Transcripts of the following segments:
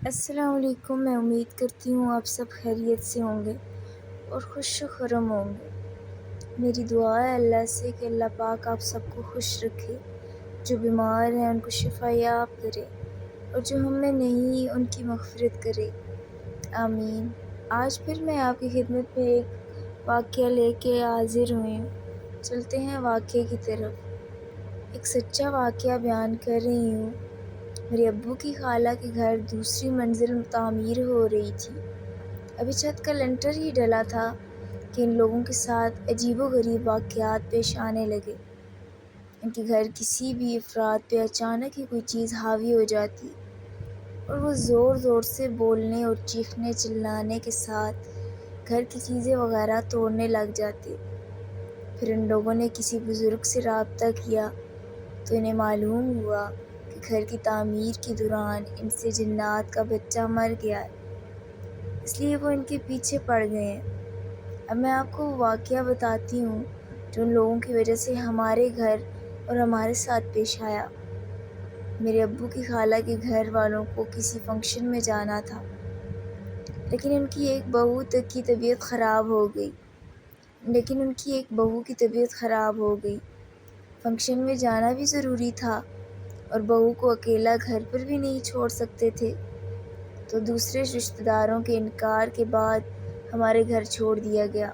السلام علیکم۔ میں امید کرتی ہوں آپ سب خیریت سے ہوں گے اور خوش و خرم ہوں گے۔ میری دعا ہے اللہ سے کہ اللہ پاک آپ سب کو خوش رکھے، جو بیمار ہیں ان کو شفا یاب کرے اور جو ہم میں نہیں ان کی مغفرت کرے، آمین۔ آج پھر میں آپ کی خدمت میں ایک واقعہ لے کے حاضر ہوئی ہوں۔ چلتے ہیں واقعے کی طرف۔ ایک سچا واقعہ بیان کر رہی ہوں۔ میرے ابو کی خالہ کے گھر دوسری منزل میں تعمیر ہو رہی تھی۔ ابھی چھت کا لنٹر ہی ڈلا تھا کہ ان لوگوں کے ساتھ عجیب و غریب واقعات پیش آنے لگے۔ ان کے گھر کسی بھی افراد پہ اچانک ہی کوئی چیز حاوی ہو جاتی اور وہ زور زور سے بولنے اور چیخنے چلانے کے ساتھ گھر کی چیزیں وغیرہ توڑنے لگ جاتے۔ پھر ان لوگوں نے کسی بزرگ سے رابطہ کیا تو انہیں معلوم ہوا کہ گھر کی تعمیر کے دوران ان سے جنات کا بچہ مر گیا ہے، اس لیے وہ ان کے پیچھے پڑ گئے ہیں۔ اب میں آپ کو وہ واقعہ بتاتی ہوں جو ان لوگوں کی وجہ سے ہمارے گھر اور ہمارے ساتھ پیش آیا۔ میرے ابو کی خالہ کے گھر والوں کو کسی فنکشن میں جانا تھا، لیکن ان کی ایک بہو کی طبیعت خراب ہو گئی۔ فنکشن میں جانا بھی ضروری تھا اور بہو کو اکیلا گھر پر بھی نہیں چھوڑ سکتے تھے، تو دوسرے رشتہ داروں کے انکار کے بعد ہمارے گھر چھوڑ دیا گیا۔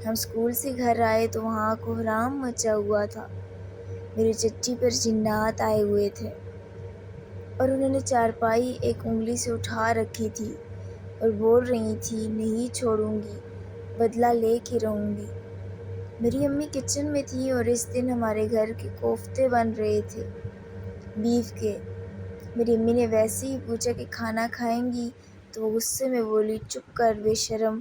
ہم اسکول سے گھر آئے تو وہاں کوہرام مچا ہوا تھا۔ میری چچی پر جنات آئے ہوئے تھے اور انہوں نے چارپائی ایک انگلی سے اٹھا رکھی تھی اور بول رہی تھی، نہیں چھوڑوں گی، بدلہ لے کے رہوں گی۔ میری امی کچن میں تھی اور اس دن ہمارے گھر کے کوفتے بن رہے تھے، بیف کے۔ میری امی نے ویسے ہی پوچھا کہ کھانا کھائیں گی تو وہ غصے میں بولی، چپ کر بے شرم،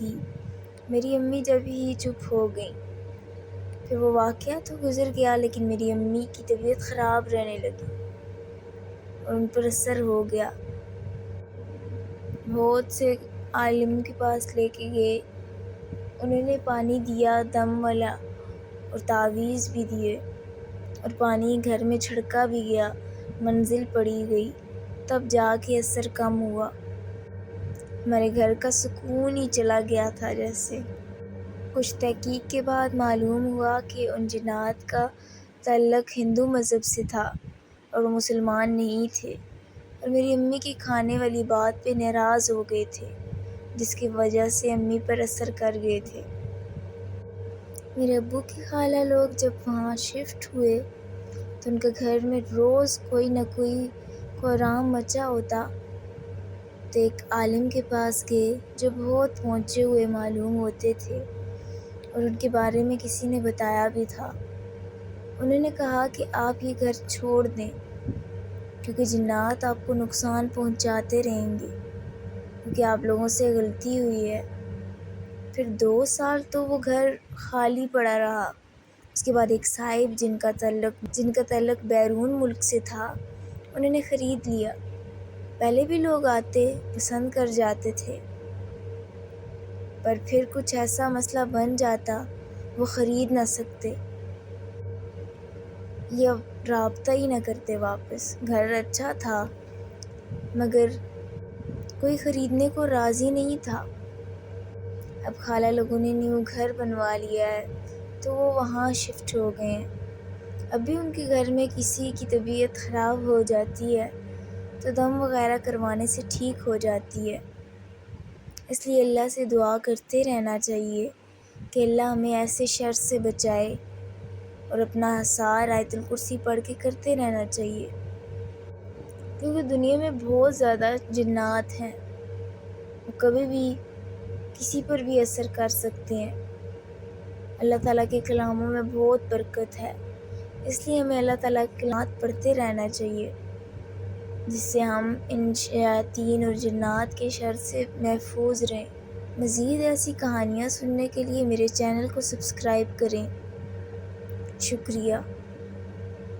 گی۔ میری امی جب ہی چپ ہو گئیں۔ پھر وہ واقعہ تو گزر گیا، لیکن میری امی کی طبیعت خراب رہنے لگی اور ان پر اثر ہو گیا۔ بہت سے عالم کے پاس لے کے گئے، انہوں نے پانی دیا دم والا اور تعویذ بھی دیے اور پانی گھر میں چھڑکا بھی گیا، منزل پڑی گئی، تب جا کے اثر کم ہوا۔ ہمارے گھر کا سکون ہی چلا گیا تھا جیسے۔ کچھ تحقیق کے بعد معلوم ہوا کہ ان جنات کا تعلق ہندو مذہب سے تھا اور وہ مسلمان نہیں تھے، اور میری امی کی کھانے والی بات پہ ناراض ہو گئے تھے، جس کی وجہ سے امی پر اثر کر گئے تھے۔ میرے ابو کی خالہ لوگ جب وہاں شفٹ ہوئے تو ان کے گھر میں روز کوئی نہ کوئی کوہرام مچا ہوتا، تو ایک عالم کے پاس گئے جو بہت پہنچے ہوئے معلوم ہوتے تھے اور ان کے بارے میں کسی نے بتایا بھی تھا۔ انہوں نے کہا کہ آپ یہ گھر چھوڑ دیں کیونکہ جنات آپ کو نقصان پہنچاتے رہیں گے، کیونکہ آپ لوگوں سے غلطی ہوئی ہے۔ پھر 2 سال تو وہ گھر خالی پڑا رہا۔ اس کے بعد ایک صاحب جن کا تعلق بیرون ملک سے تھا، انہوں نے خرید لیا۔ پہلے بھی لوگ آتے، پسند کر جاتے تھے، پر پھر کچھ ایسا مسئلہ بن جاتا وہ خرید نہ سکتے یا رابطہ ہی نہ کرتے واپس۔ گھر اچھا تھا مگر کوئی خریدنے کو راضی نہیں تھا۔ اب خالہ لوگوں نے نیو گھر بنوا لیا ہے تو وہ وہاں شفٹ ہو گئے ہیں۔ اب بھی ان کے گھر میں کسی کی طبیعت خراب ہو جاتی ہے تو دم وغیرہ کروانے سے ٹھیک ہو جاتی ہے۔ اس لیے اللہ سے دعا کرتے رہنا چاہیے کہ اللہ ہمیں ایسے شر سے بچائے، اور اپنا حصار آیت الکرسی پڑھ کے کرتے رہنا چاہیے، کیونکہ دنیا میں بہت زیادہ جنات ہیں، وہ کبھی بھی کسی پر بھی اثر کر سکتے ہیں۔ اللہ تعالیٰ کے کلاموں میں بہت برکت ہے، اس لیے ہمیں اللہ تعالیٰ کے کلمات پڑھتے رہنا چاہیے، جس سے ہم ان شیاطین اور جنات کے شر سے محفوظ رہیں۔ مزید ایسی کہانیاں سننے کے لیے میرے چینل کو سبسکرائب کریں۔ شکریہ۔